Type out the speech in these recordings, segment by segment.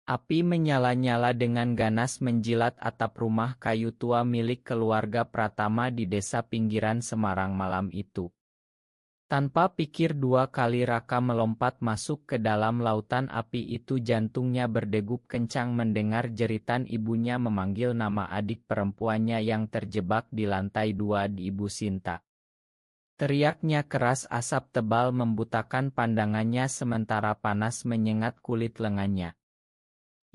Api menyala-nyala dengan ganas menjilat atap rumah kayu tua milik keluarga Pratama di desa pinggiran Semarang malam itu. Tanpa pikir dua kali Raka melompat masuk ke dalam lautan api itu, jantungnya berdegup kencang mendengar jeritan ibunya memanggil nama adik perempuannya yang terjebak di lantai 2 di Ibu Sinta. Teriaknya keras, asap tebal membutakan pandangannya sementara panas menyengat kulit lengannya.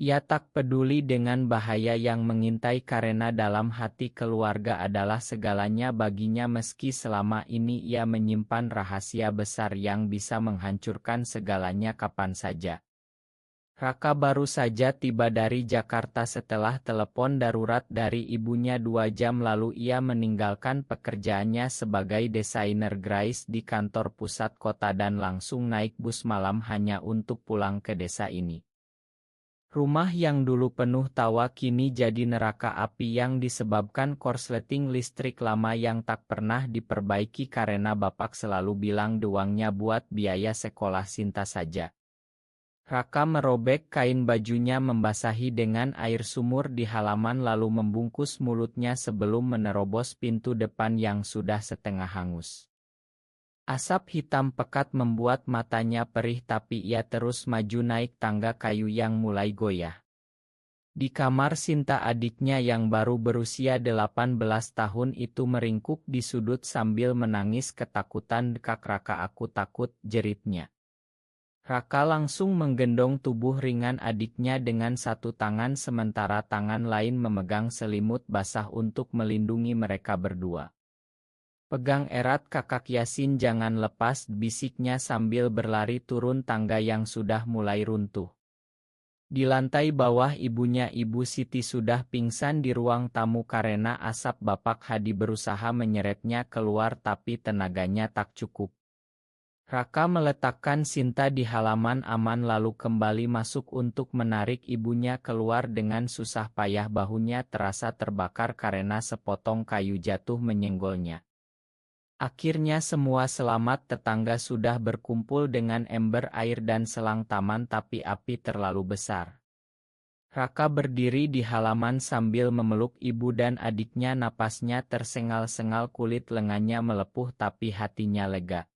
Ia tak peduli dengan bahaya yang mengintai karena dalam hati keluarga adalah segalanya baginya meski selama ini ia menyimpan rahasia besar yang bisa menghancurkan segalanya kapan saja. Raka baru saja tiba dari Jakarta setelah telepon darurat dari ibunya 2 jam lalu. Ia meninggalkan pekerjaannya sebagai desainer grafis di kantor pusat kota dan langsung naik bus malam hanya untuk pulang ke desa ini. Rumah yang dulu penuh tawa kini jadi neraka api yang disebabkan korsleting listrik lama yang tak pernah diperbaiki karena bapak selalu bilang doangnya buat biaya sekolah Sinta saja. Raka merobek kain bajunya membasahi dengan air sumur di halaman lalu membungkus mulutnya sebelum menerobos pintu depan yang sudah setengah hangus. Asap hitam pekat membuat matanya perih tapi ia terus maju naik tangga kayu yang mulai goyah. Di kamar Sinta, adiknya yang baru berusia 18 tahun itu meringkuk di sudut sambil menangis ketakutan. "Kak Raka, aku takut," jeritnya. Raka langsung menggendong tubuh ringan adiknya dengan satu tangan sementara tangan lain memegang selimut basah untuk melindungi mereka berdua. "Pegang erat Kakak Yasin, jangan lepas," bisiknya sambil berlari turun tangga yang sudah mulai runtuh. Di lantai bawah ibunya Ibu Siti sudah pingsan di ruang tamu karena asap. Bapak Hadi berusaha menyeretnya keluar tapi tenaganya tak cukup. Raka meletakkan Sinta di halaman aman lalu kembali masuk untuk menarik ibunya keluar. Dengan susah payah bahunya terasa terbakar karena sepotong kayu jatuh menyenggolnya. Akhirnya semua selamat. Tetangga sudah berkumpul dengan ember air dan selang taman tapi api terlalu besar. Raka berdiri di halaman sambil memeluk ibu dan adiknya. Napasnya tersengal-sengal, kulit lengannya melepuh tapi hatinya lega.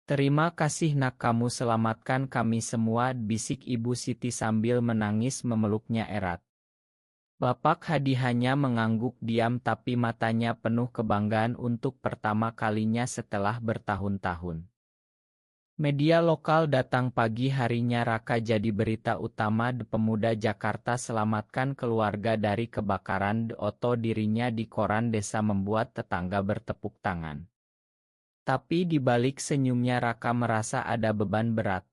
"Terima kasih nak, kamu selamatkan kami semua," bisik Ibu Siti sambil menangis memeluknya erat. Bapak Hadi hanya mengangguk diam tapi matanya penuh kebanggaan untuk pertama kalinya setelah bertahun-tahun. Media lokal datang pagi harinya. Raka jadi berita utama. Pemuda Jakarta selamatkan keluarga dari kebakaran. Oto dirinya di koran desa membuat tetangga bertepuk tangan. Tapi di balik senyumnya Raka merasa ada beban berat.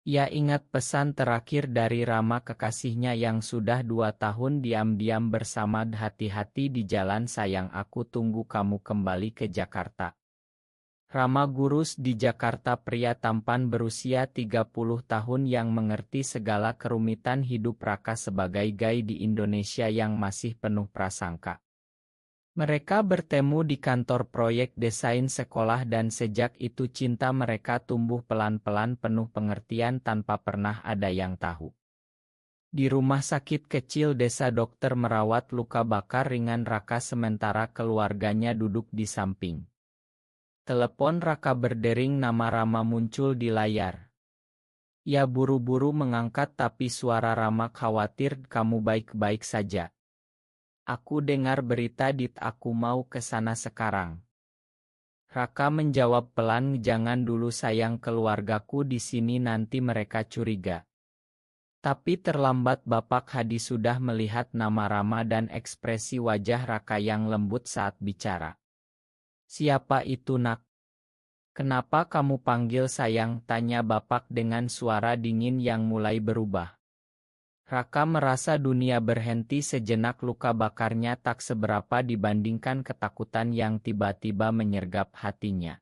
Ia ingat pesan terakhir dari Rama, kekasihnya yang sudah 2 tahun diam-diam bersama. "Hati-hati di jalan sayang, aku tunggu kamu kembali ke Jakarta." Rama Gurus di Jakarta, pria tampan berusia 30 tahun yang mengerti segala kerumitan hidup Raka sebagai gay di Indonesia yang masih penuh prasangka. Mereka bertemu di kantor proyek desain sekolah dan sejak itu cinta mereka tumbuh pelan-pelan penuh pengertian tanpa pernah ada yang tahu. Di rumah sakit kecil desa, dokter merawat luka bakar ringan Raka sementara keluarganya duduk di samping. Telepon Raka berdering, nama Rama muncul di layar. Ia buru-buru mengangkat tapi suara Rama khawatir, "Kamu baik-baik saja? Aku dengar berita aku mau ke sana sekarang." Raka menjawab pelan, "Jangan dulu sayang, keluargaku di sini nanti mereka curiga." Tapi terlambat. Bapak Hadi sudah melihat nama Rama dan ekspresi wajah Raka yang lembut saat bicara. "Siapa itu nak? Kenapa kamu panggil sayang?" tanya Bapak dengan suara dingin yang mulai berubah. Raka merasa dunia berhenti sejenak. Luka bakarnya tak seberapa dibandingkan ketakutan yang tiba-tiba menyergap hatinya.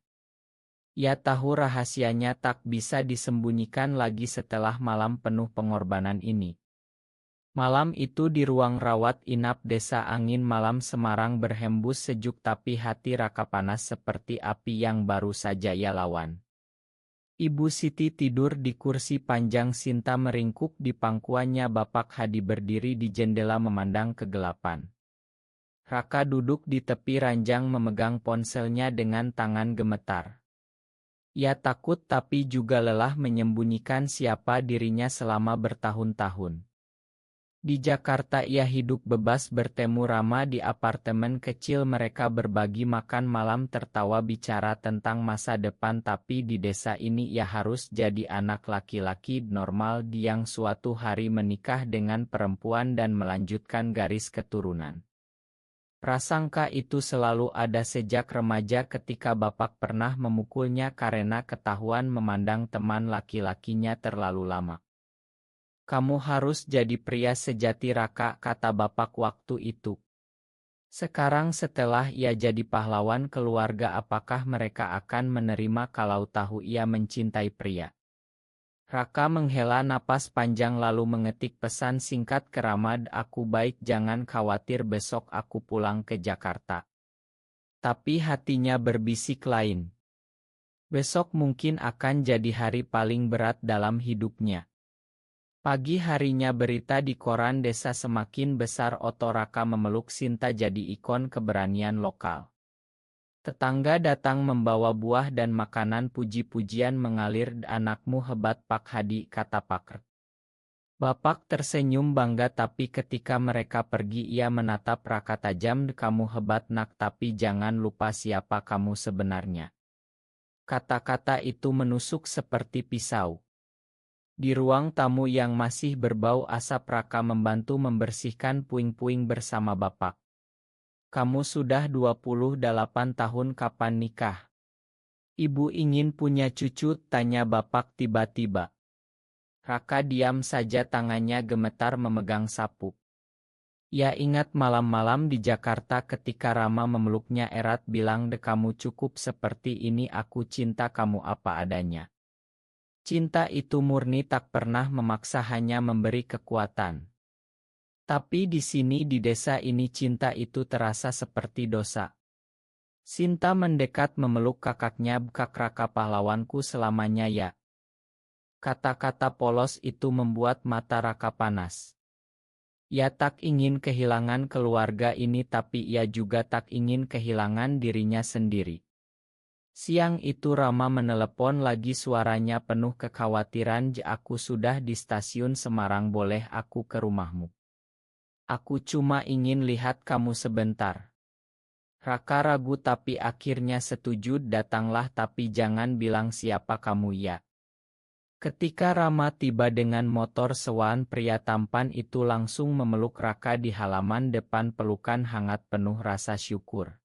Ia tahu rahasianya tak bisa disembunyikan lagi setelah malam penuh pengorbanan ini. Malam itu di ruang rawat inap desa, angin malam Semarang berhembus sejuk tapi hati Raka panas seperti api yang baru saja ia lawan. Ibu Siti tidur di kursi panjang, Sinta meringkuk di pangkuannya, Bapak Hadi berdiri di jendela memandang kegelapan. Raka duduk di tepi ranjang memegang ponselnya dengan tangan gemetar. Ia takut tapi juga lelah menyembunyikan siapa dirinya selama bertahun-tahun. Di Jakarta ia hidup bebas, bertemu Rama di apartemen kecil, mereka berbagi makan malam, tertawa bicara tentang masa depan, tapi di desa ini ia harus jadi anak laki-laki normal yang suatu hari menikah dengan perempuan dan melanjutkan garis keturunan. Prasangka itu selalu ada sejak remaja ketika Bapak pernah memukulnya karena ketahuan memandang teman laki-lakinya terlalu lama. Kamu harus jadi pria sejati, Raka, kata Bapak waktu itu. Sekarang setelah ia jadi pahlawan keluarga, apakah mereka akan menerima kalau tahu ia mencintai pria? Raka menghela napas panjang lalu mengetik pesan singkat ke Rama, aku baik, jangan khawatir, besok aku pulang ke Jakarta. Tapi hatinya berbisik lain. Besok mungkin akan jadi hari paling berat dalam hidupnya. Pagi harinya berita di koran desa semakin besar, Oto Raka memeluk Sinta jadi ikon keberanian lokal. Tetangga datang membawa buah dan makanan, puji-pujian mengalir, anakmu hebat Pak Hadi, kata Pak. Bapak tersenyum bangga, tapi ketika mereka pergi ia menatap Raka tajam, kamu hebat nak, tapi jangan lupa siapa kamu sebenarnya. Kata-kata itu menusuk seperti pisau. Di ruang tamu yang masih berbau asap, Raka membantu membersihkan puing-puing bersama Bapak. Kamu sudah 28 tahun, kapan nikah? Ibu ingin punya cucu, tanya Bapak tiba-tiba. Raka diam saja, tangannya gemetar memegang sapu. Ia ingat malam-malam di Jakarta ketika Rama memeluknya erat, bilang, kamu cukup seperti ini, aku cinta kamu apa adanya. Cinta itu murni, tak pernah memaksa, hanya memberi kekuatan. Tapi di sini di desa ini cinta itu terasa seperti dosa. Sinta mendekat memeluk kakaknya, Kak Raka pahlawanku selamanya ya. Kata-kata polos itu membuat mata Raka panas. Ia tak ingin kehilangan keluarga ini, tapi ia juga tak ingin kehilangan dirinya sendiri. Siang itu Rama menelepon lagi, suaranya penuh kekhawatiran, aku sudah di stasiun Semarang, boleh aku ke rumahmu? Aku cuma ingin lihat kamu sebentar. Raka ragu tapi akhirnya setuju, datanglah tapi jangan bilang siapa kamu ya. Ketika Rama tiba dengan motor sewaan, pria tampan itu langsung memeluk Raka di halaman depan, pelukan hangat penuh rasa syukur.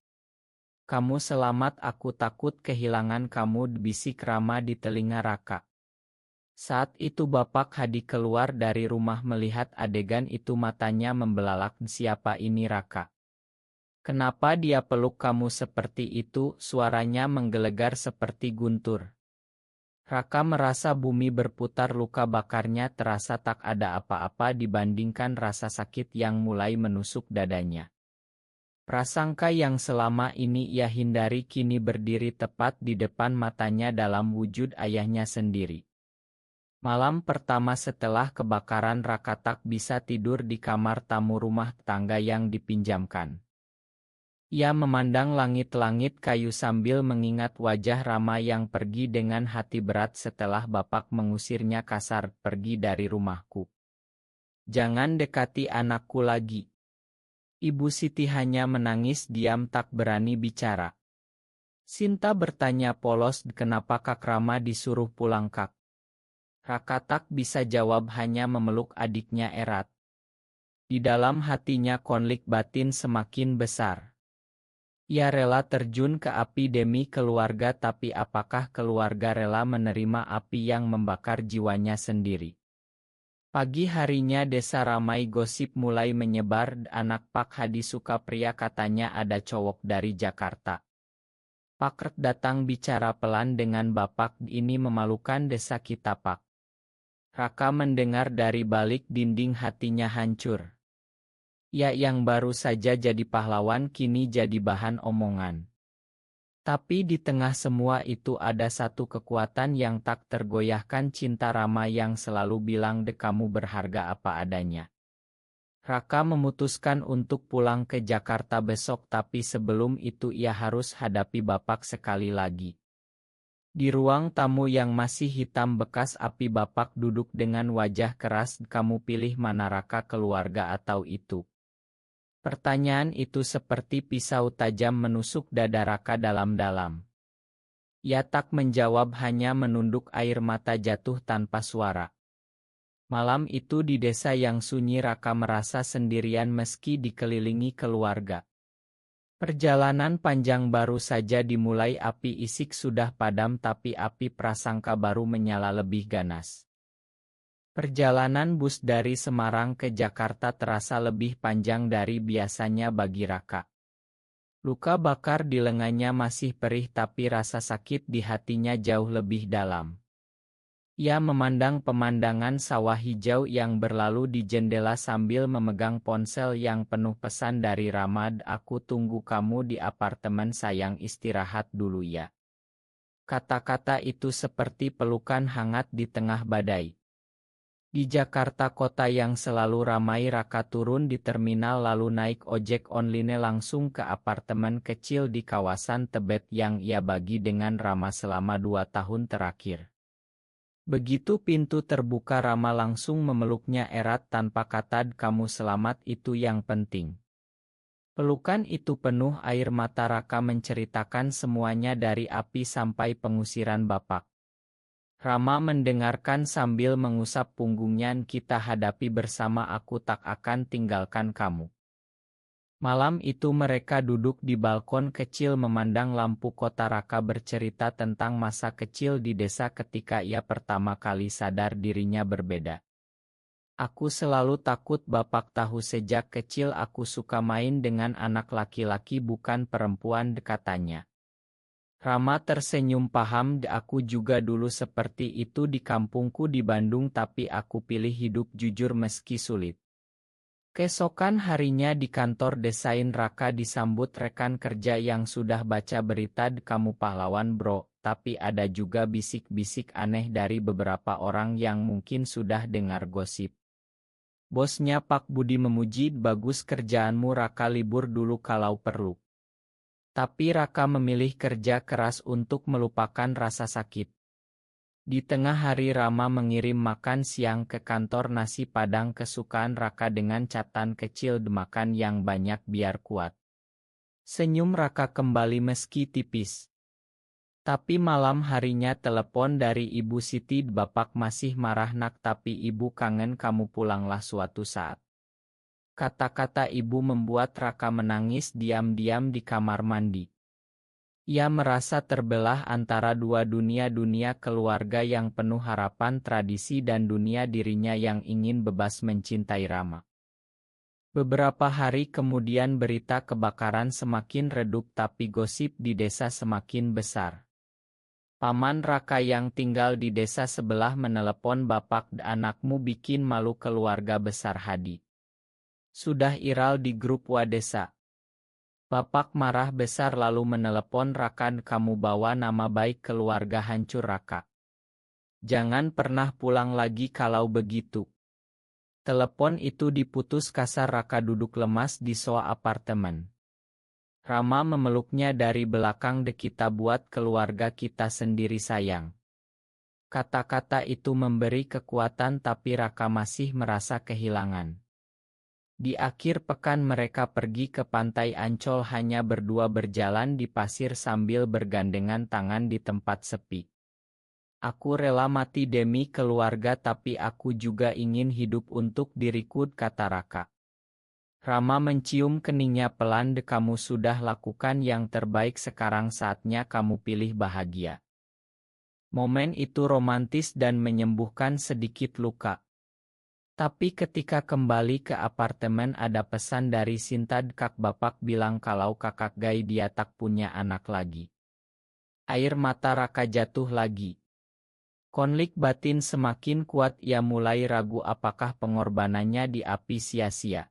Kamu selamat, aku takut kehilangan kamu, bisik Rama di telinga Raka. Saat itu Bapak Hadi keluar dari rumah melihat adegan itu, matanya membelalak, siapa ini Raka? Kenapa dia peluk kamu seperti itu? Suaranya menggelegar seperti guntur. Raka merasa bumi berputar, luka bakarnya terasa tak ada apa-apa dibandingkan rasa sakit yang mulai menusuk dadanya. Prasangka yang selama ini ia hindari kini berdiri tepat di depan matanya dalam wujud ayahnya sendiri. Malam pertama setelah kebakaran, Raka tak bisa tidur di kamar tamu rumah tangga yang dipinjamkan. Ia memandang langit-langit kayu sambil mengingat wajah Rama yang pergi dengan hati berat setelah Bapak mengusirnya kasar, pergi dari rumahku. Jangan dekati anakku lagi. Ibu Siti hanya menangis diam, tak berani bicara. Sinta bertanya polos, kenapa Kak Rama disuruh pulang Kak? Raka tak bisa jawab, hanya memeluk adiknya erat. Di dalam hatinya konflik batin semakin besar. Ia rela terjun ke api demi keluarga, tapi apakah keluarga rela menerima api yang membakar jiwanya sendiri? Pagi harinya desa ramai, gosip mulai menyebar, anak Pak Hadi suka pria, katanya ada cowok dari Jakarta. Pak datang bicara pelan dengan Bapak, ini memalukan desa kita Pak. Raka mendengar dari balik dinding, hatinya hancur. Ya, yang baru saja jadi pahlawan kini jadi bahan omongan. Tapi di tengah semua itu ada satu kekuatan yang tak tergoyahkan, cinta Rama yang selalu bilang kamu berharga apa adanya. Raka memutuskan untuk pulang ke Jakarta besok, tapi sebelum itu ia harus hadapi Bapak sekali lagi. Di ruang tamu yang masih hitam bekas api, Bapak duduk dengan wajah keras. Kamu pilih mana, Raka, keluarga atau itu? Pertanyaan itu seperti pisau tajam menusuk dada Raka dalam-dalam. Ia tak menjawab, hanya menunduk, air mata jatuh tanpa suara. Malam itu di desa yang sunyi, Raka merasa sendirian meski dikelilingi keluarga. Perjalanan panjang baru saja dimulai, api isik sudah padam tapi api prasangka baru menyala lebih ganas. Perjalanan bus dari Semarang ke Jakarta terasa lebih panjang dari biasanya bagi Raka. Luka bakar di lengannya masih perih, tapi rasa sakit di hatinya jauh lebih dalam. Ia memandang pemandangan sawah hijau yang berlalu di jendela sambil memegang ponsel yang penuh pesan dari Rama. Aku tunggu kamu di apartemen sayang, istirahat dulu ya. Kata-kata itu seperti pelukan hangat di tengah badai. Di Jakarta kota yang selalu ramai, Raka turun di terminal lalu naik ojek online langsung ke apartemen kecil di kawasan Tebet yang ia bagi dengan Rama selama 2 tahun terakhir. Begitu pintu terbuka, Rama langsung memeluknya erat tanpa kata, kamu selamat, itu yang penting. Pelukan itu penuh air mata. Raka menceritakan semuanya dari api sampai pengusiran Bapak. Rama mendengarkan sambil mengusap punggungnya. Kita hadapi bersama, aku tak akan tinggalkan kamu. Malam itu mereka duduk di balkon kecil memandang lampu kota. Raka bercerita tentang masa kecil di desa ketika ia pertama kali sadar dirinya berbeda. Aku selalu takut, Bapak tahu, sejak kecil aku suka main dengan anak laki-laki bukan perempuan, katanya. Rama tersenyum, paham, aku juga dulu seperti itu di kampungku di Bandung, tapi aku pilih hidup jujur meski sulit. Keesokan harinya di kantor desain, Raka disambut rekan kerja yang sudah baca berita, kamu pahlawan bro, tapi ada juga bisik-bisik aneh dari beberapa orang yang mungkin sudah dengar gosip. Bosnya Pak Budi memuji, bagus kerjaanmu Raka, libur dulu kalau perlu. Tapi Raka memilih kerja keras untuk melupakan rasa sakit. Di tengah hari Rama mengirim makan siang ke kantor, nasi padang kesukaan Raka dengan catatan kecil, makan yang banyak biar kuat. Senyum Raka kembali meski tipis. Tapi malam harinya telepon dari Ibu Siti, Bapak masih marah nak, tapi Ibu kangen kamu, pulanglah suatu saat. Kata-kata ibu membuat Raka menangis diam-diam di kamar mandi. Ia merasa terbelah antara dua dunia keluarga yang penuh harapan tradisi dan dunia dirinya yang ingin bebas mencintai Rama. Beberapa hari kemudian berita kebakaran semakin redup tapi gosip di desa semakin besar. Paman Raka yang tinggal di desa sebelah menelepon, Bapak, anakmu bikin malu keluarga besar Hadi. Sudah viral di grup Wadesa. Bapak marah besar lalu menelepon Raka, kamu bawa nama baik keluarga hancur Raka. Jangan pernah pulang lagi kalau begitu. Telepon itu diputus kasar. Raka duduk lemas di sofa apartemen. Rama memeluknya dari belakang, kita buat keluarga kita sendiri sayang. Kata-kata itu memberi kekuatan tapi Raka masih merasa kehilangan. Di akhir pekan mereka pergi ke pantai Ancol, hanya berdua berjalan di pasir sambil bergandengan tangan di tempat sepi. Aku rela mati demi keluarga, tapi aku juga ingin hidup untuk diriku, kata Raka. Rama mencium keningnya pelan, kamu sudah lakukan yang terbaik, sekarang saatnya kamu pilih bahagia. Momen itu romantis dan menyembuhkan sedikit luka. Tapi ketika kembali ke apartemen ada pesan dari Sinta, kak Bapak bilang kalau kakak Gai dia tak punya anak lagi. Air mata Raka jatuh lagi. Konflik batin semakin kuat, ia mulai ragu apakah pengorbanannya di api sia-sia.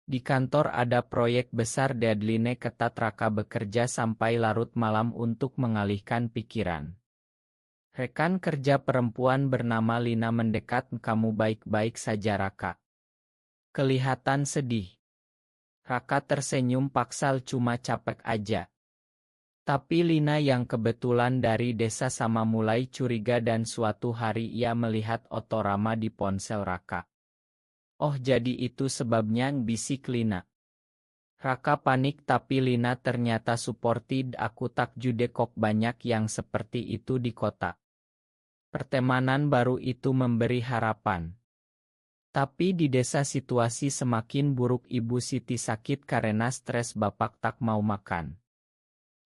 Di kantor ada proyek besar, deadline ketat. Raka bekerja sampai larut malam untuk mengalihkan pikiran. Rekan kerja perempuan bernama Lina mendekat. Kamu baik-baik saja, Raka? Kelihatan sedih. Raka tersenyum paksal, cuma capek aja. Tapi Lina yang kebetulan dari desa sama mulai curiga dan suatu hari ia melihat Otorama di ponsel Raka. Oh, jadi itu sebabnya, bisik Lina. Raka panik, tapi Lina ternyata supported. Aku takjub kok banyak yang seperti itu di kota. Pertemanan baru itu memberi harapan. Tapi di desa situasi semakin buruk. Ibu Siti sakit karena stres, bapak tak mau makan.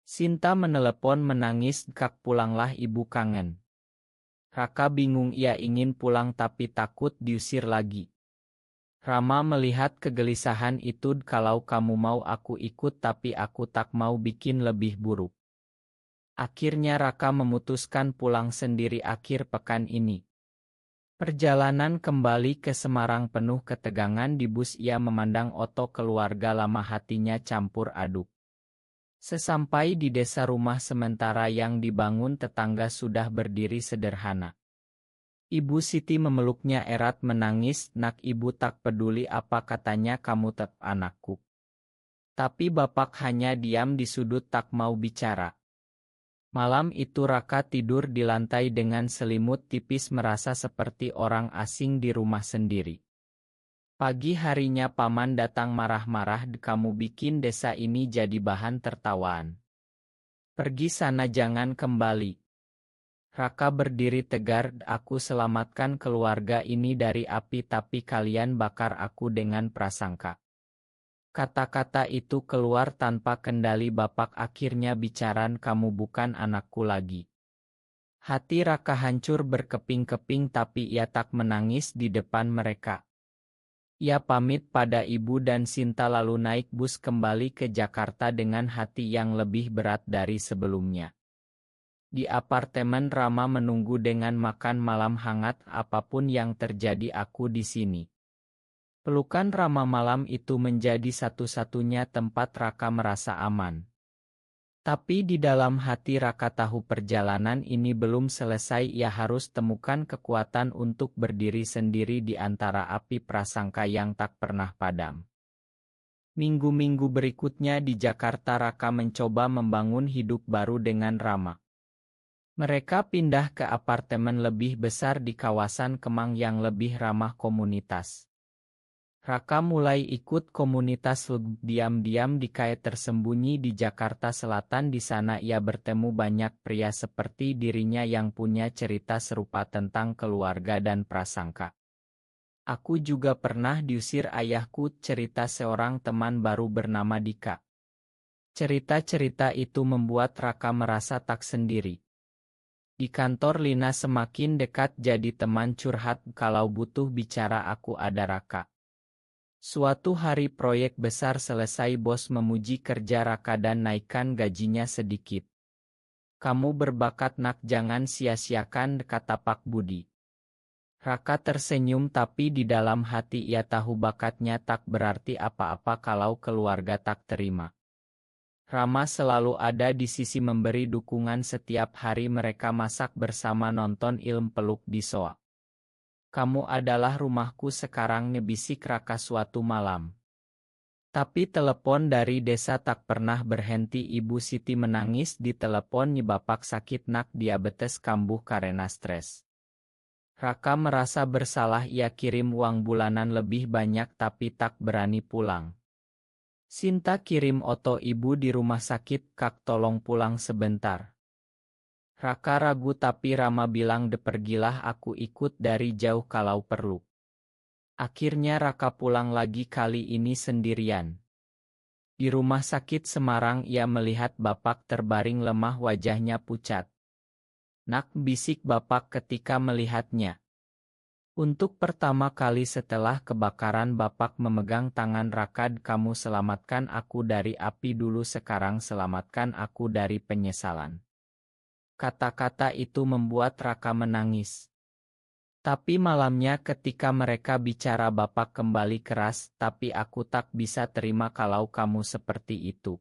Sinta menelepon menangis, "Kak, pulanglah, ibu kangen." Raka bingung, ia ingin pulang tapi takut diusir lagi. Rama melihat kegelisahan itu. "Kalau kamu mau aku ikut, tapi aku tak mau bikin lebih buruk." Akhirnya Raka memutuskan pulang sendiri akhir pekan ini. Perjalanan kembali ke Semarang penuh ketegangan. Di bus ia memandang Oto, keluarga lama, hatinya campur aduk. Sesampai di desa, rumah sementara yang dibangun tetangga sudah berdiri sederhana. Ibu Siti memeluknya erat menangis, "Nak, ibu tak peduli apa katanya, kamu tetap anakku." Tapi bapak hanya diam di sudut, tak mau bicara. Malam itu Raka tidur di lantai dengan selimut tipis, merasa seperti orang asing di rumah sendiri. Pagi harinya paman datang marah-marah, "Kamu bikin desa ini jadi bahan tertawaan. Pergi sana, jangan kembali." Raka berdiri tegar, "Aku selamatkan keluarga ini dari api, tapi kalian bakar aku dengan prasangka." Kata-kata itu keluar tanpa kendali. Bapak akhirnya bicara, "Kamu bukan anakku lagi." Hati Raka hancur berkeping-keping, tapi ia tak menangis di depan mereka. Ia pamit pada ibu dan Sinta lalu naik bus kembali ke Jakarta dengan hati yang lebih berat dari sebelumnya. Di apartemen Rama menunggu dengan makan malam hangat. "Apapun yang terjadi, aku di sini." Pelukan Rama malam itu menjadi satu-satunya tempat Raka merasa aman. Tapi di dalam hati Raka tahu perjalanan ini belum selesai. Ia harus temukan kekuatan untuk berdiri sendiri di antara api prasangka yang tak pernah padam. Minggu-minggu berikutnya di Jakarta, Raka mencoba membangun hidup baru dengan Rama. Mereka pindah ke apartemen lebih besar di kawasan Kemang yang lebih ramah komunitas. Raka mulai ikut komunitas diam-diam di KAE tersembunyi di Jakarta Selatan. Di sana ia bertemu banyak pria seperti dirinya yang punya cerita serupa tentang keluarga dan prasangka. "Aku juga pernah diusir ayahku," cerita seorang teman baru bernama Dika. Cerita-cerita itu membuat Raka merasa tak sendiri. Di kantor Lina semakin dekat, jadi teman curhat. Kalau butuh bicara, aku ada, Raka. Suatu hari proyek besar selesai, bos memuji kerja Raka dan naikkan gajinya sedikit. "Kamu berbakat, Nak, jangan sia-siakan," kata Pak Budi. Raka tersenyum, tapi di dalam hati ia tahu bakatnya tak berarti apa-apa kalau keluarga tak terima. Rama selalu ada di sisi, memberi dukungan setiap hari mereka masak bersama, nonton film, peluk di soa. "Kamu adalah rumahku sekarang," ngebisik Raka suatu malam. Tapi telepon dari desa tak pernah berhenti. Ibu Siti menangis di telepon, "Bapak sakit, Nak, diabetes kambuh karena stres." Raka merasa bersalah, ia kirim uang bulanan lebih banyak tapi tak berani pulang. Sinta kirim Oto, "Ibu di rumah sakit, Kak, tolong pulang sebentar." Raka ragu, tapi Rama bilang, "Pergilah, aku ikut dari jauh kalau perlu." Akhirnya Raka pulang lagi, kali ini sendirian. Di rumah sakit Semarang ia melihat bapak terbaring lemah, wajahnya pucat. "Nak," bisik bapak ketika melihatnya. Untuk pertama kali setelah kebakaran bapak memegang tangan Raka, "Kamu selamatkan aku dari api dulu, sekarang selamatkan aku dari penyesalan." Kata-kata itu membuat Raka menangis. Tapi malamnya ketika mereka bicara Bapak kembali keras, tapi aku tak bisa terima kalau kamu seperti itu.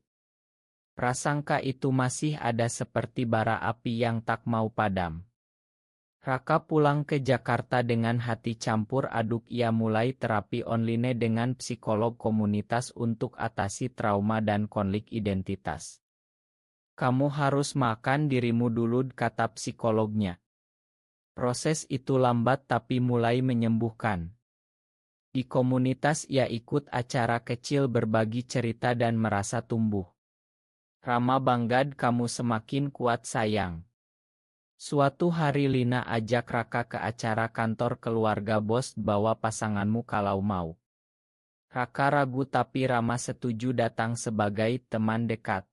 Prasangka itu masih ada seperti bara api yang tak mau padam. Raka pulang ke Jakarta dengan hati campur aduk. Ia mulai terapi online dengan psikolog komunitas untuk atasi trauma dan konflik identitas. Kamu harus makan dirimu dulu, kata psikolognya. Proses itu lambat tapi mulai menyembuhkan. Di komunitas ia ikut acara kecil berbagi cerita dan merasa tumbuh. Rama bangga, kamu semakin kuat sayang. Suatu hari Lina ajak Raka ke acara kantor keluarga bos, bawa pasanganmu kalau mau. Raka ragu tapi Rama setuju datang sebagai teman dekat.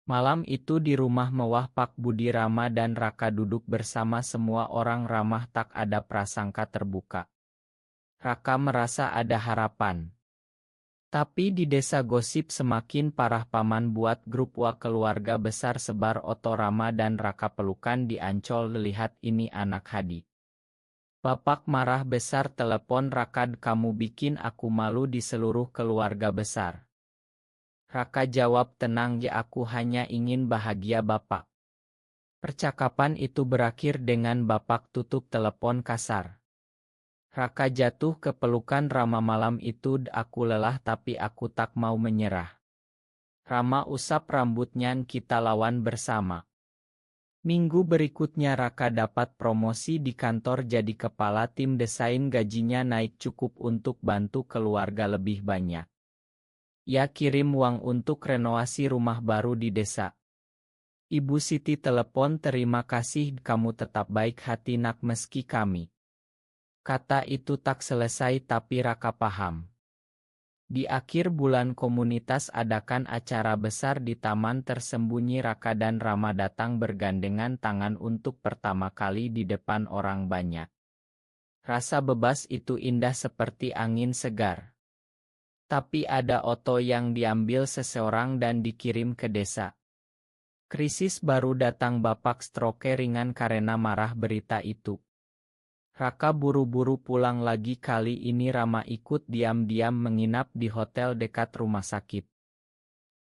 Malam itu di rumah mewah Pak Budi, Rama dan Raka duduk bersama semua orang ramah, tak ada prasangka terbuka. Raka merasa ada harapan. Tapi di desa gosip semakin parah. Paman buat grup wa keluarga besar sebar oto Rama dan Raka pelukan di Ancol. Lihat ini anak Hadi. Bapak marah besar, telepon Raka, kamu bikin aku malu di seluruh keluarga besar. Raka jawab tenang, ya aku hanya ingin bahagia Bapak. Percakapan itu berakhir dengan Bapak tutup telepon kasar. Raka jatuh ke pelukan Rama. Malam itu aku lelah tapi aku tak mau menyerah. Rama usap rambutnya, kita lawan bersama. Minggu berikutnya Raka dapat promosi di kantor jadi kepala tim desain, gajinya naik cukup untuk bantu keluarga lebih banyak. Ia kirim uang untuk renovasi rumah baru di desa. Ibu Siti telepon, terima kasih kamu tetap baik hati nak meski kami. Kata itu tak selesai tapi Raka paham. Di akhir bulan komunitas adakan acara besar di taman tersembunyi. Raka dan Rama datang bergandengan tangan untuk pertama kali di depan orang banyak. Rasa bebas itu indah seperti angin segar. Tapi ada oto yang diambil seseorang dan dikirim ke desa. Krisis baru datang, Bapak stroke ringan karena marah berita itu. Raka buru-buru pulang lagi. Kali ini Rama ikut diam-diam menginap di hotel dekat rumah sakit.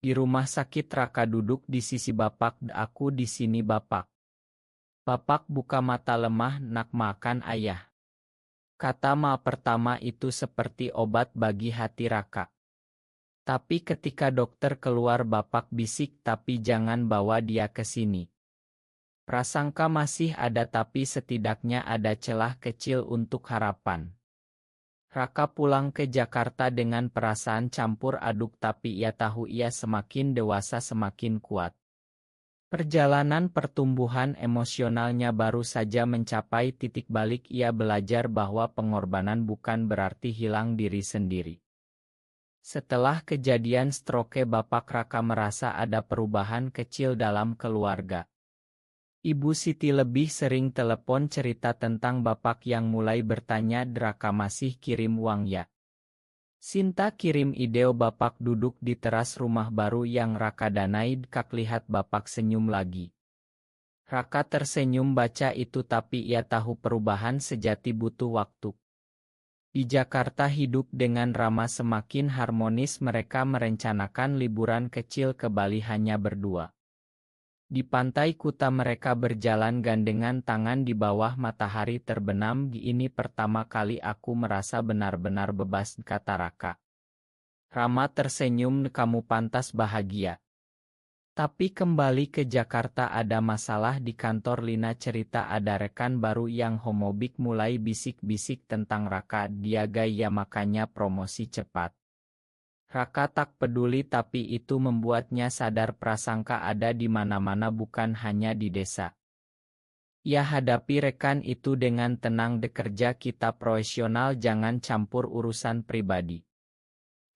Di rumah sakit Raka duduk di sisi Bapak. Aku di sini Bapak. Bapak buka mata lemah, nak makan ayah. Kata ma pertama itu seperti obat bagi hati Raka. Tapi ketika dokter keluar Bapak bisik, tapi jangan bawa dia ke sini. Prasangka masih ada tapi setidaknya ada celah kecil untuk harapan. Raka pulang ke Jakarta dengan perasaan campur aduk, tapi ia tahu ia semakin dewasa semakin kuat. Perjalanan pertumbuhan emosionalnya baru saja mencapai titik balik. Ia belajar bahwa pengorbanan bukan berarti hilang diri sendiri. Setelah kejadian stroke Bapak, Raka merasa ada perubahan kecil dalam keluarga. Ibu Siti lebih sering telepon cerita tentang Bapak yang mulai bertanya, Raka masih kirim uang ya? Sinta kirim ide. Bapak duduk di teras rumah baru yang Raka danai. Kak lihat Bapak senyum lagi. Raka tersenyum baca itu tapi ia tahu perubahan sejati butuh waktu. Di Jakarta hidup dengan Rama semakin harmonis. Mereka merencanakan liburan kecil ke Bali hanya berdua. Di pantai Kuta mereka berjalan gandengan tangan di bawah matahari terbenam. Ini pertama kali aku merasa benar-benar bebas, kata Raka. Rama tersenyum, kamu pantas bahagia. Tapi kembali ke Jakarta ada masalah di kantor. Lina cerita ada rekan baru yang homobik, mulai bisik-bisik tentang Raka. Dia gaya makanya promosi cepat. Raka tak peduli tapi itu membuatnya sadar prasangka ada di mana-mana bukan hanya di desa. Ia hadapi rekan itu dengan tenang, bekerja kita profesional, jangan campur urusan pribadi.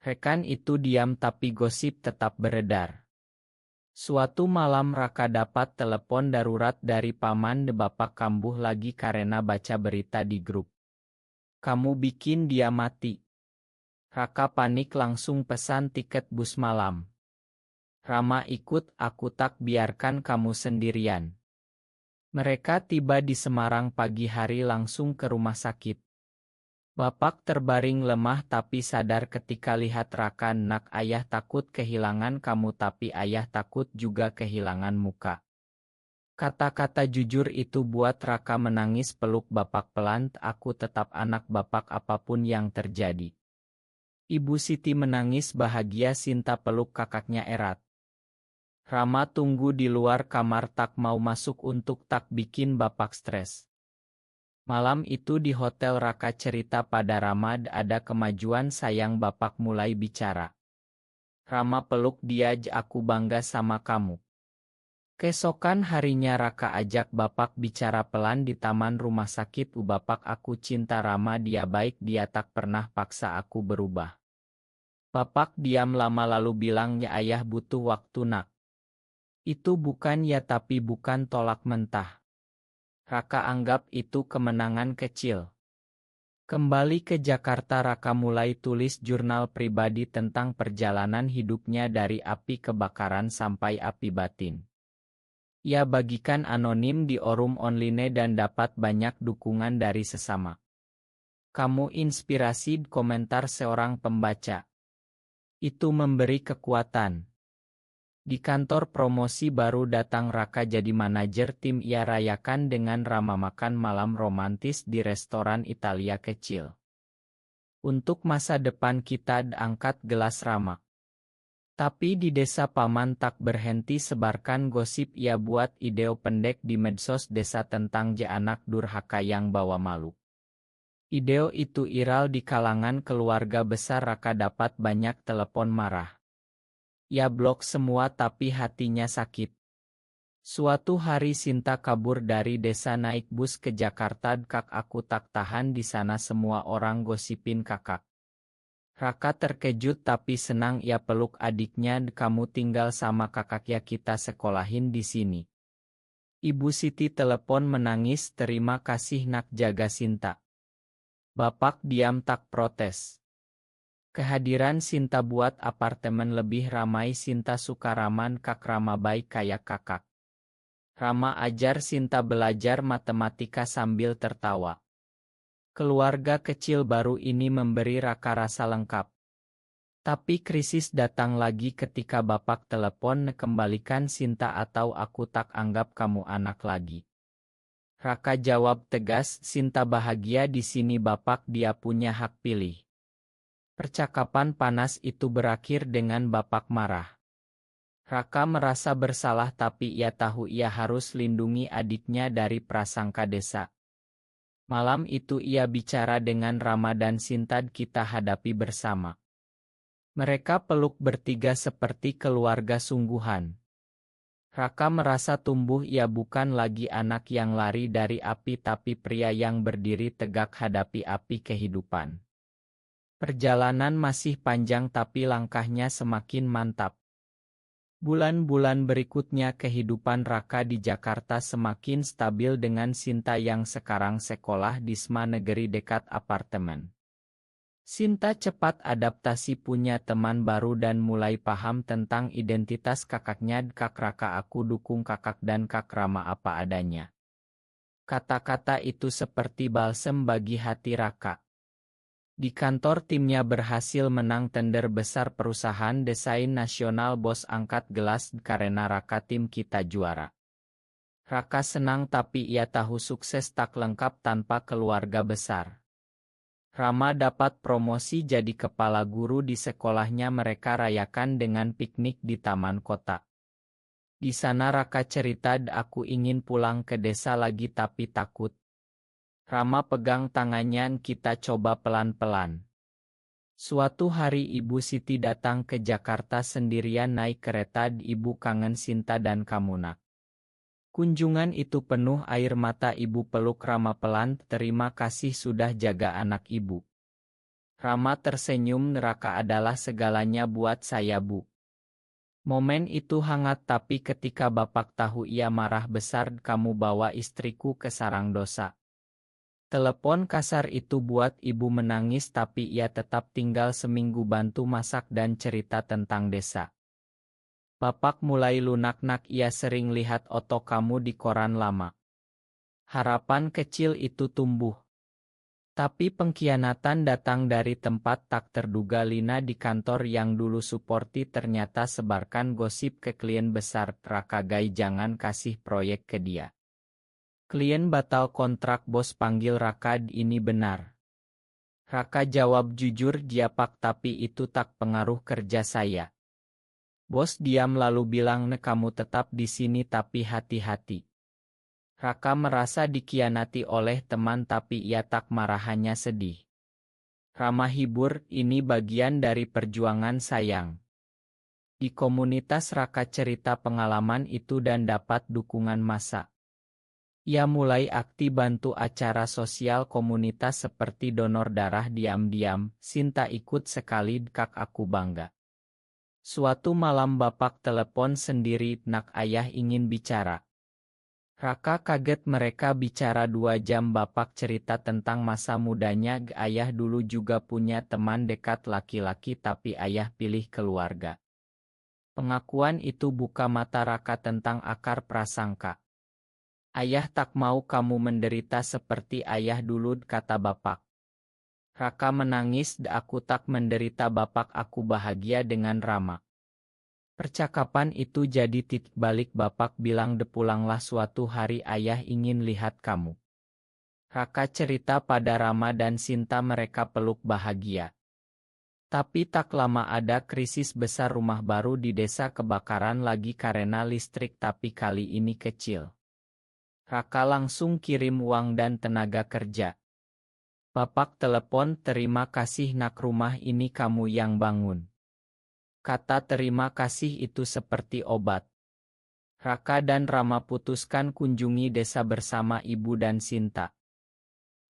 Rekan itu diam tapi gosip tetap beredar. Suatu malam Raka dapat telepon darurat dari paman, Bapak kambuh lagi karena baca berita di grup. Kamu bikin dia mati. Raka panik langsung pesan tiket bus malam. Rama ikut, aku tak biarkan kamu sendirian. Mereka tiba di Semarang pagi hari langsung ke rumah sakit. Bapak terbaring lemah tapi sadar ketika lihat Raka. Nak, ayah takut kehilangan kamu tapi ayah takut juga kehilangan muka. Kata-kata jujur itu buat Raka menangis peluk Bapak pelan. Aku tetap anak Bapak apapun yang terjadi. Ibu Siti menangis bahagia. Sinta peluk kakaknya erat. Rama tunggu di luar kamar tak mau masuk untuk tak bikin Bapak stres. Malam itu di hotel Raka cerita pada Rama ada kemajuan. Sayang, Bapak mulai bicara. Rama peluk dia. Aku bangga sama kamu. Keesokan harinya Raka ajak Bapak bicara pelan di taman rumah sakit. Bapak, aku cinta Rama, dia baik, dia tak pernah paksa aku berubah. Bapak diam lama lalu bilang, ya ayah butuh waktu nak. Itu bukan ya tapi bukan tolak mentah. Raka anggap itu kemenangan kecil. Kembali ke Jakarta, Raka mulai tulis jurnal pribadi tentang perjalanan hidupnya dari api kebakaran sampai api batin. Ia bagikan anonim di forum online dan dapat banyak dukungan dari sesama. Kamu inspirasi, komentar seorang pembaca. Itu memberi kekuatan. Di kantor promosi baru datang Raka jadi manajer tim. Ia rayakan dengan Rama makan malam romantis di restoran Italia kecil. Untuk masa depan kita, angkat gelas Rama. Tapi di desa paman tak berhenti sebarkan gosip. Ia buat video pendek di medsos desa tentang anak durhaka yang bawa malu. Video itu viral di kalangan keluarga besar Raka, dapat banyak telepon marah. Ia blok semua tapi hatinya sakit. Suatu hari Sinta kabur dari desa naik bus ke Jakarta. Kak, aku tak tahan di sana, semua orang gosipin kakak. Raka terkejut tapi senang. Ia peluk adiknya. Kamu tinggal sama kakak ya, kita sekolahin di sini. Ibu Siti telepon menangis, terima kasih nak, jaga Sinta. Bapak diam tak protes. Kehadiran Sinta buat apartemen lebih ramai. Sinta suka Raman, kak Rama baik kayak kakak. Rama ajar Sinta belajar matematika sambil tertawa. Keluarga kecil baru ini memberi Raka rasa lengkap. Tapi krisis datang lagi ketika Bapak telepon, kembalikan Sinta atau aku tak anggap kamu anak lagi. Raka jawab tegas, Sinta bahagia di sini Bapak, dia punya hak pilih. Percakapan panas itu berakhir dengan Bapak marah. Raka merasa bersalah tapi ia tahu ia harus lindungi adiknya dari prasangka desa. Malam itu ia bicara dengan Rama dan Sinta, kita hadapi bersama. Mereka peluk bertiga seperti keluarga sungguhan. Raka merasa tumbuh, ia bukan lagi anak yang lari dari api tapi pria yang berdiri tegak hadapi api kehidupan. Perjalanan masih panjang tapi langkahnya semakin mantap. Bulan-bulan berikutnya kehidupan Raka di Jakarta semakin stabil dengan Sinta yang sekarang sekolah di SMA negeri dekat apartemen. Sinta cepat adaptasi, punya teman baru dan mulai paham tentang identitas kakaknya. Kak Raka, aku dukung kakak dan Kak Rama apa adanya. Kata-kata itu seperti balsem bagi hati Raka. Di kantor timnya berhasil menang tender besar perusahaan desain nasional. Bos angkat gelas karena Raka, tim kita juara. Raka senang tapi ia tahu sukses tak lengkap tanpa keluarga besar. Rama dapat promosi jadi kepala guru di sekolahnya. Mereka rayakan dengan piknik di taman kota. Di sana Raka cerita, aku ingin pulang ke desa lagi tapi takut. Rama pegang tangannya, kita coba pelan-pelan. Suatu hari Ibu Siti datang ke Jakarta sendirian naik kereta. Ibu kangen Sinta dan kamu nak. Kunjungan itu penuh air mata. Ibu peluk Rama pelan, terima kasih sudah jaga anak ibu. Rama tersenyum, Raka adalah segalanya buat saya bu. Momen itu hangat tapi ketika Bapak tahu ia marah besar, kamu bawa istriku ke sarang dosa. Telepon kasar itu buat ibu menangis tapi ia tetap tinggal seminggu bantu masak dan cerita tentang desa. Bapak mulai lunak, nak ia sering lihat foto kamu di koran lama. Harapan kecil itu tumbuh. Tapi pengkhianatan datang dari tempat tak terduga. Lina di kantor yang dulu suporti ternyata sebarkan gosip ke klien besar. Raka Gai jangan kasih proyek ke dia. Klien batal kontrak, bos panggil Raka, ini benar. Raka jawab jujur, Pak, tapi itu tak pengaruh kerja saya. Bos diam lalu bilang, kamu tetap di sini tapi hati-hati. Raka merasa dikhianati oleh teman tapi ia tak marah, hanya sedih. Rama hibur, ini bagian dari perjuangan sayang. Di komunitas Raka cerita pengalaman itu dan dapat dukungan massa. Ia mulai aktif bantu acara sosial komunitas seperti donor darah diam-diam. Sinta ikut sekali, kak aku bangga. Suatu malam bapak telepon sendiri, nak ayah ingin bicara. Raka kaget, mereka bicara 2 jam. Bapak cerita tentang masa mudanya. Ayah dulu juga punya teman dekat laki-laki tapi ayah pilih keluarga. Pengakuan itu buka mata Raka tentang akar prasangka. Ayah tak mau kamu menderita seperti ayah dulu, kata bapak. Raka menangis, aku tak menderita bapak, aku bahagia dengan Rama. Percakapan itu jadi titik balik. Bapak bilang, pulanglah suatu hari, ayah ingin lihat kamu. Raka cerita pada Rama dan Sinta, mereka peluk bahagia. Tapi tak lama ada krisis besar, rumah baru di desa kebakaran lagi karena listrik tapi kali ini kecil. Raka langsung kirim uang dan tenaga kerja. Bapak telepon, terima kasih nak, rumah ini kamu yang bangun. Kata terima kasih itu seperti obat. Raka dan Rama putuskan kunjungi desa bersama ibu dan Sinta.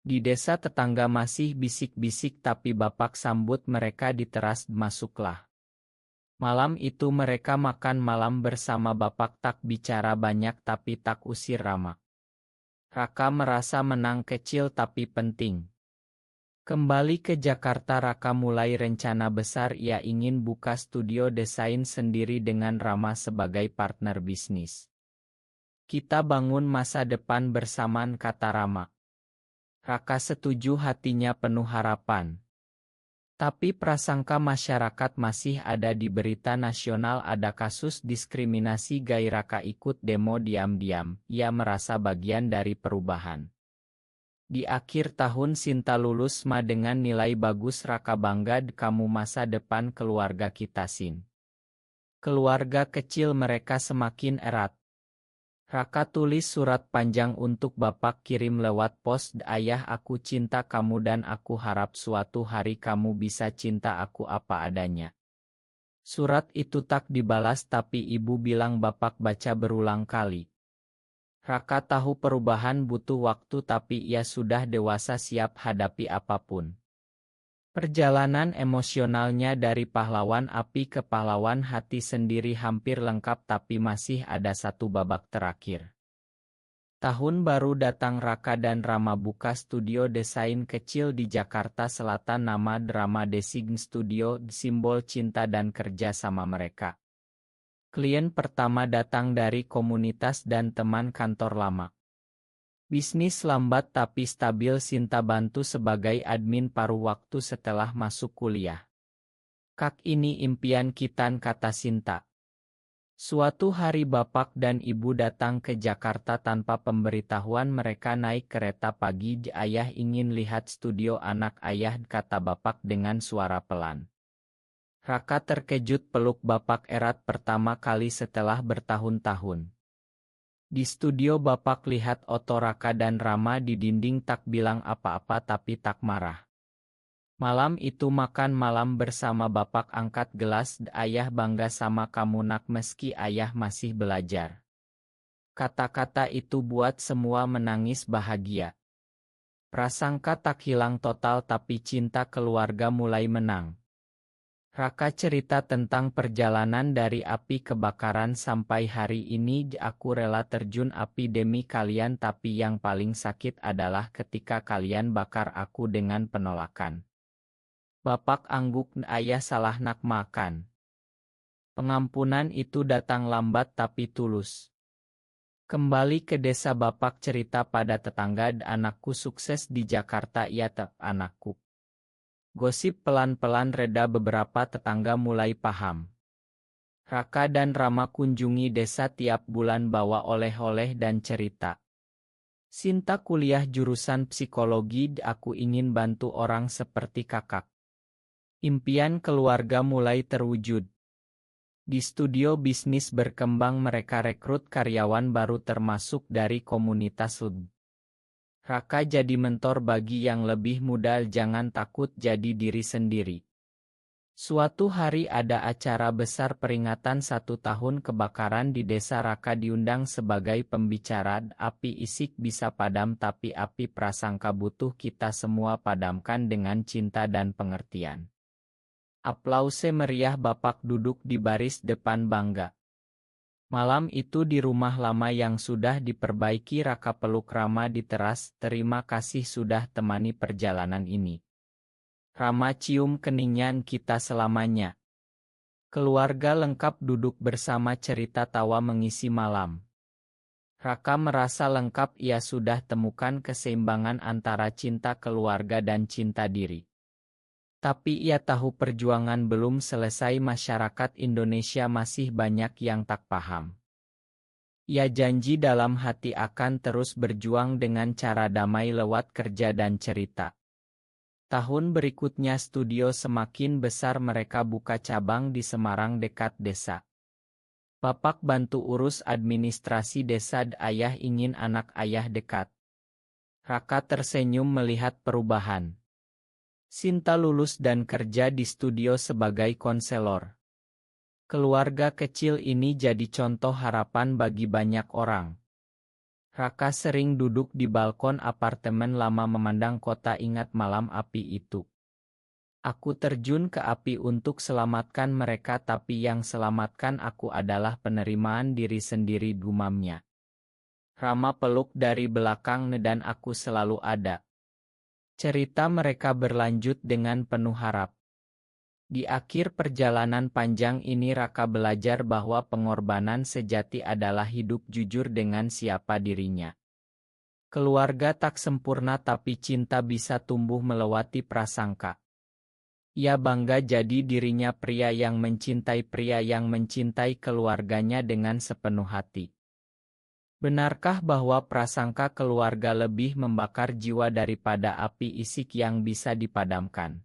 Di desa tetangga masih bisik-bisik tapi bapak sambut mereka di teras, masuklah. Malam itu mereka makan malam bersama. Bapak tak bicara banyak tapi tak usir Rama. Raka merasa menang kecil tapi penting. Kembali ke Jakarta, Raka mulai rencana besar. Ia ingin buka studio desain sendiri dengan Rama sebagai partner bisnis. Kita bangun masa depan bersamaan, kata Rama. Raka setuju, hatinya penuh harapan. Tapi prasangka masyarakat masih ada. Di berita nasional ada kasus diskriminasi gay. Raka ikut demo diam-diam. Ia merasa bagian dari perubahan. Di akhir tahun Sinta lulus SMA dengan nilai bagus. Raka bangga, kamu masa depan keluarga kita, Sin. Keluarga kecil mereka semakin erat. Raka tulis surat panjang untuk bapak, kirim lewat pos, ayah aku cinta kamu dan aku harap suatu hari kamu bisa cinta aku apa adanya. Surat itu tak dibalas tapi ibu bilang bapak baca berulang kali. Raka tahu perubahan butuh waktu tapi ia sudah dewasa, siap hadapi apapun. Perjalanan emosionalnya dari pahlawan api ke pahlawan hati sendiri hampir lengkap tapi masih ada satu babak terakhir. Tahun baru datang, Raka dan Rama buka studio desain kecil di Jakarta Selatan. Nama Drama Design Studio, simbol cinta dan kerja sama mereka. Klien pertama datang dari komunitas dan teman kantor lama. Bisnis lambat tapi stabil. Sinta bantu sebagai admin paruh waktu setelah masuk kuliah. Kak, ini impian kita, kata Sinta. Suatu hari bapak dan ibu datang ke Jakarta tanpa pemberitahuan. Mereka naik kereta pagi. Ayah ingin lihat studio anak ayah, kata bapak dengan suara pelan. Raka terkejut, peluk bapak erat pertama kali setelah bertahun-tahun. Di studio bapak lihat foto Raka dan Rama di dinding, tak bilang apa-apa tapi tak marah. Malam itu makan malam bersama, bapak angkat gelas, ayah bangga sama kamu nak meski ayah masih belajar. Kata-kata itu buat semua menangis bahagia. Prasangka tak hilang total tapi cinta keluarga mulai menang. Raka cerita tentang perjalanan dari api kebakaran sampai hari ini. Aku rela terjun api demi kalian tapi yang paling sakit adalah ketika kalian bakar aku dengan penolakan. Bapak angguk, ayah salah nak makan. Pengampunan itu datang lambat tapi tulus. Kembali ke desa Bapak cerita pada tetangga anakku sukses di Jakarta anakku. Gosip pelan-pelan reda beberapa tetangga mulai paham. Raka dan Rama kunjungi desa tiap bulan bawa oleh-oleh dan cerita. Sinta kuliah jurusan psikologi aku ingin bantu orang seperti kakak. Impian keluarga mulai terwujud. Di studio bisnis berkembang mereka rekrut karyawan baru termasuk dari komunitas LB. Raka jadi mentor bagi yang lebih muda, jangan takut jadi diri sendiri. Suatu hari ada acara besar peringatan 1 tahun kebakaran di desa. Raka diundang sebagai pembicara. Api isik bisa padam tapi api prasangka butuh kita semua padamkan dengan cinta dan pengertian. Aplause meriah, Bapak duduk di baris depan bangga. Malam itu di rumah lama yang sudah diperbaiki, Raka peluk Rama di teras. Terima kasih sudah temani perjalanan ini. Rama cium keningnya, kita selamanya. Keluarga lengkap duduk bersama, cerita tawa mengisi malam. Raka merasa lengkap, ia sudah temukan keseimbangan antara cinta keluarga dan cinta diri. Tapi ia tahu perjuangan belum selesai, masyarakat Indonesia masih banyak yang tak paham. Ia janji dalam hati akan terus berjuang dengan cara damai lewat kerja dan cerita. Tahun berikutnya studio semakin besar, mereka buka cabang di Semarang dekat desa. Bapak bantu urus administrasi desa, ayah ingin anak ayah dekat. Raka tersenyum melihat perubahan. Sinta lulus dan kerja di studio sebagai konselor. Keluarga kecil ini jadi contoh harapan bagi banyak orang. Raka sering duduk di balkon apartemen lama memandang kota, ingat malam api itu. Aku terjun ke api untuk selamatkan mereka, tapi yang selamatkan aku adalah penerimaan diri sendiri, gumamnya. Rama peluk dari belakang dan aku selalu ada. Cerita mereka berlanjut dengan penuh harap. Di akhir perjalanan panjang ini Raka belajar bahwa pengorbanan sejati adalah hidup jujur dengan siapa dirinya. Keluarga tak sempurna tapi cinta bisa tumbuh melewati prasangka. Ia bangga jadi dirinya, pria yang mencintai keluarganya dengan sepenuh hati. Benarkah bahwa prasangka keluarga lebih membakar jiwa daripada api isik yang bisa dipadamkan?